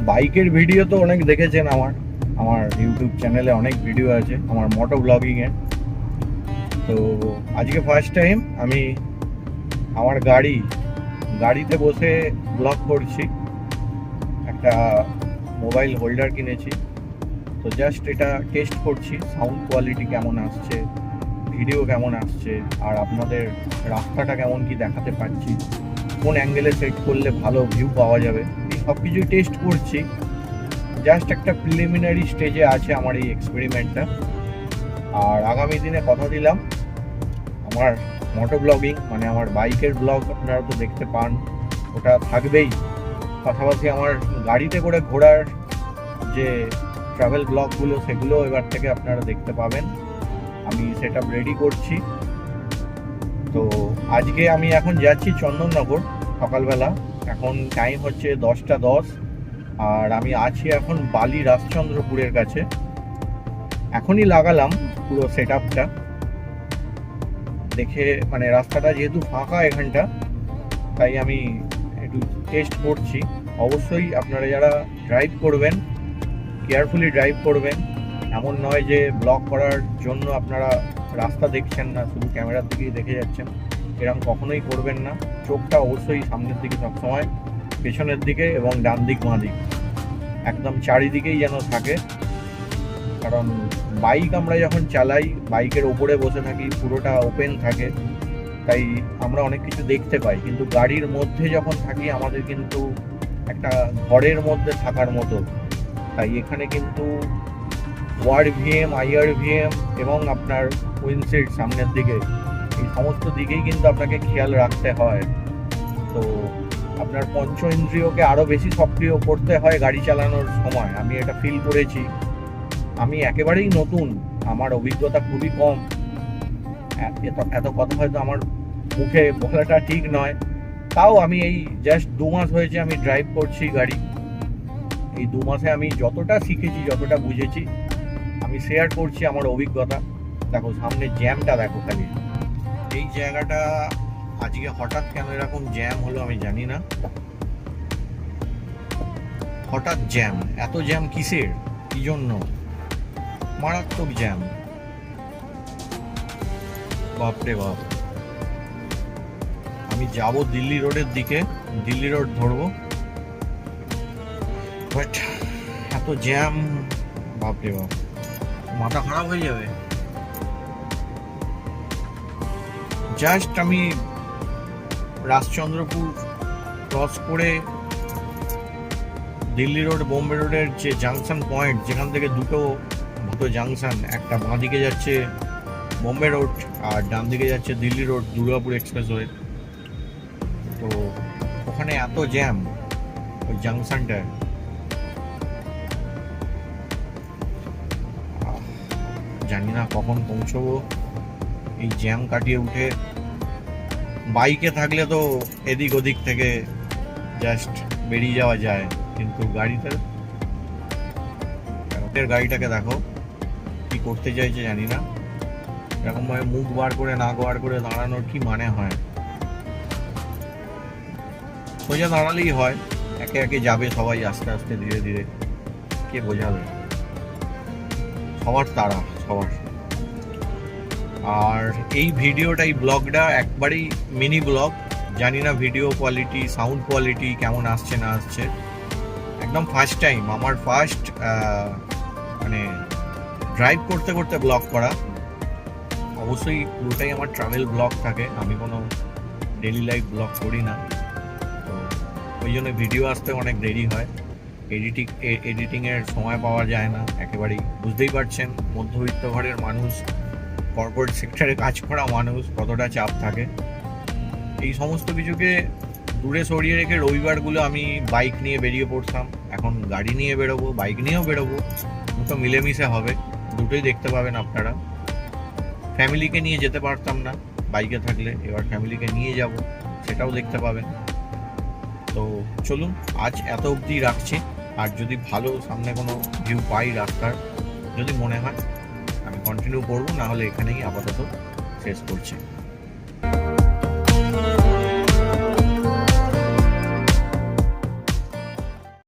বাইকের ভিডিও তো অনেক দেখেছেন, আমার আমার ইউটিউব চ্যানেলে অনেক ভিডিও আছে আমার মোটো ব্লগিংয়ের। তো আজকে ফার্স্ট টাইম আমি আমার গাড়িতে বসে ব্লগ করছি। একটা মোবাইল হোল্ডার কিনেছি, তো জাস্ট এটা টেস্ট করছি সাউন্ড কোয়ালিটি কেমন আসছে, ভিডিও কেমন আসছে, আর আপনাদের রাস্তাটা কেমন কি দেখাতে পারছি, কোন অ্যাঙ্গেলে সেট করলে ভালো ভিউ পাওয়া যাবে, এই সব কিছুই টেস্ট করছি। জাস্ট একটা প্রিলিমিনারি স্টেজে আছে আমার এই এক্সপেরিমেন্টটা। আর আগামী দিনে কথা দিলাম আমার মোটো ব্লগিং মানে আমার বাইকের ব্লগ আপনারা তো দেখতে পান, ওটা থাকবেই। পাশাপাশি আমার গাড়িতে করে ঘোরার যে ট্রাভেল ব্লগগুলো সেগুলো এবার থেকে আপনারা দেখতে পাবেন। আমি সেট আপ রেডি করছি। তো আজকে আমি এখন যাচ্ছি চন্দননগর সকালবেলা। এখন টাইম হচ্ছে 10টা 10, আর আমি আছি এখন বালি রাজচন্দ্রপুরের কাছে। এখনই লাগালাম পুরো সেট আপটা দেখে, মানে রাস্তাটা যেহেতু ফাঁকা এখানটা, তাই আমি একটু টেস্ট করছি। অবশ্যই আপনারা যারা ড্রাইভ করবেন কেয়ারফুলি ড্রাইভ করবেন। এমন নয় যে ব্লগ করার জন্য আপনারা রাস্তা দেখছেন না, শুধু ক্যামেরার দিকেই দেখে যাচ্ছেন, এরকম কখনোই করবেন না। চোখটা অবশ্যই সামনের দিকে সবসময়, পেছনের দিকে এবং ডান দিক বাঁ দিক একদম চারিদিকেই যেন থাকে। কারণ বাইক আমরা যখন চালাই, বাইকের ওপরে বসে থাকি, পুরোটা ওপেন থাকে, তাই আমরা অনেক কিছু দেখতে পাই। কিন্তু গাড়ির মধ্যে যখন থাকি আমাদের কিন্তু একটা ঘরের মধ্যে থাকার মতো। তাই এখানে কিন্তু ওয়ার ভিএম, আইআর ভিএম এবং আপনার উইন্ডশিল্ড সামনের দিকে, এই সমস্ত দিকেই কিন্তু আপনাকে খেয়াল রাখতে হয়। তো আপনার পঞ্চ ইন্দ্রিয়কে আরও বেশি সক্রিয় করতে হয় গাড়ি চালানোর সময়। আমি এটা ফিল করেছি। আমি একেবারেই নতুন, আমার অভিজ্ঞতা খুবই কম। এত কথা হয়তো আমার মুখে বলাটা ঠিক নয়, তাও আমি এই জাস্ট 2 মাস হয়েছে আমি ড্রাইভ করছি গাড়ি। এই 2 মাসে আমি যতটা শিখেছি, যতটা বুঝেছি, আমি শেয়ার করছি আমার অভিজ্ঞতা। দেখো সামনে জ্যামটা দেখো খালি। এই জায়গাটা আজকে হঠাৎ কেন এরকম জ্যাম হলো আমি জানি না। হঠাৎ জ্যাম, এত জ্যাম কিসের, কি জন্য? মারাত্মক জ্যাম, বাপরে বাপ। আমি যাব দিল্লি রোডের দিকে, দিল্লি রোড ধরবো, বাট এত জ্যাম, বাপরে বাপ, মাথা খারাপ হয়ে যাবে। জাস্ট আমি রাজচন্দ্রপুর ক্রস করে দিল্লি রোড বোম্বে রোডের যে জাংশন পয়েন্ট, যেখান থেকে দুটো জাংশন, একটা বাঁ দিকে যাচ্ছে বোম্বে রোড আর ডান দিকে যাচ্ছে দিল্লি রোড দুর্গাপুর এক্সপ্রেসওয়ে। তো ওখানে এত জ্যাম ওই জাংশনটায়, জানি না কখন পৌঁছবো। এই জ্যাম কাটিয়ে উঠে বাইকে থাকলে তো এদিক ওদিক থেকে জাস্ট বেরিয়ে যাওয়া যায়, কিন্তু গাড়িটাকে দেখো কি করতে চাইছে জানি না। এরকম ভাবে মুখ বার করে নাক বার করে দাঁড়ানোর কি মানে হয়? সোজা দাঁড়ালেই হয়, একে একে যাবে সবাই আস্তে আস্তে ধীরে ধীরে, কে বোঝাবে? সবার তাড়া, সবার। আর এই ভিডিওটা, এই ব্লগটা একবারেই মিনি ব্লগ। জানি না ভিডিও কোয়ালিটি, সাউন্ড কোয়ালিটি কেমন আসছে না আসছে। একদম ফার্স্ট টাইম, আমার ফার্স্ট মানে ড্রাইভ করতে করতে ব্লগ করা। অবশ্যই পুরোটাই আমার ট্রাভেল ব্লগ থাকে, আমি কোনো ডেলি লাইফ ব্লগ করি না। তো ওই জন্য ভিডিও আসতে অনেক দেরি হয়, এডিটিংয়ের সময় পাওয়া যায় না একেবারেই। বুঝতেই পারছেন মধ্যবিত্ত ঘরের মানুষ, কর্পোরেট সেক্টরে কাজ করা মানুষ, কতটা চাপ থাকে। এই সমস্ত কিছুকে দূরে সরিয়ে রেখে রবিবারগুলো আমি বাইক নিয়ে বেরিয়ে পড়তাম। এখন গাড়ি নিয়ে বেরোবো, বাইক নিয়েও বেরোবো, দুটো মিলেমিশে হবে, দুটোই দেখতে পাবেন আপনারা। ফ্যামিলিকে নিয়ে যেতে পারতাম না বাইকে থাকলে, এবার ফ্যামিলিকে নিয়ে যাব, সেটাও দেখতে পাবেন। তো চলুন আজ এত অবধি রাখছি। আর যদি ভালো সামনে কোনো ভিউ পাই রাস্তার, যদি মনে হয় আমি কন্টিনিউ করবো, না হলে এখানেই আপাতত শেষ করছি।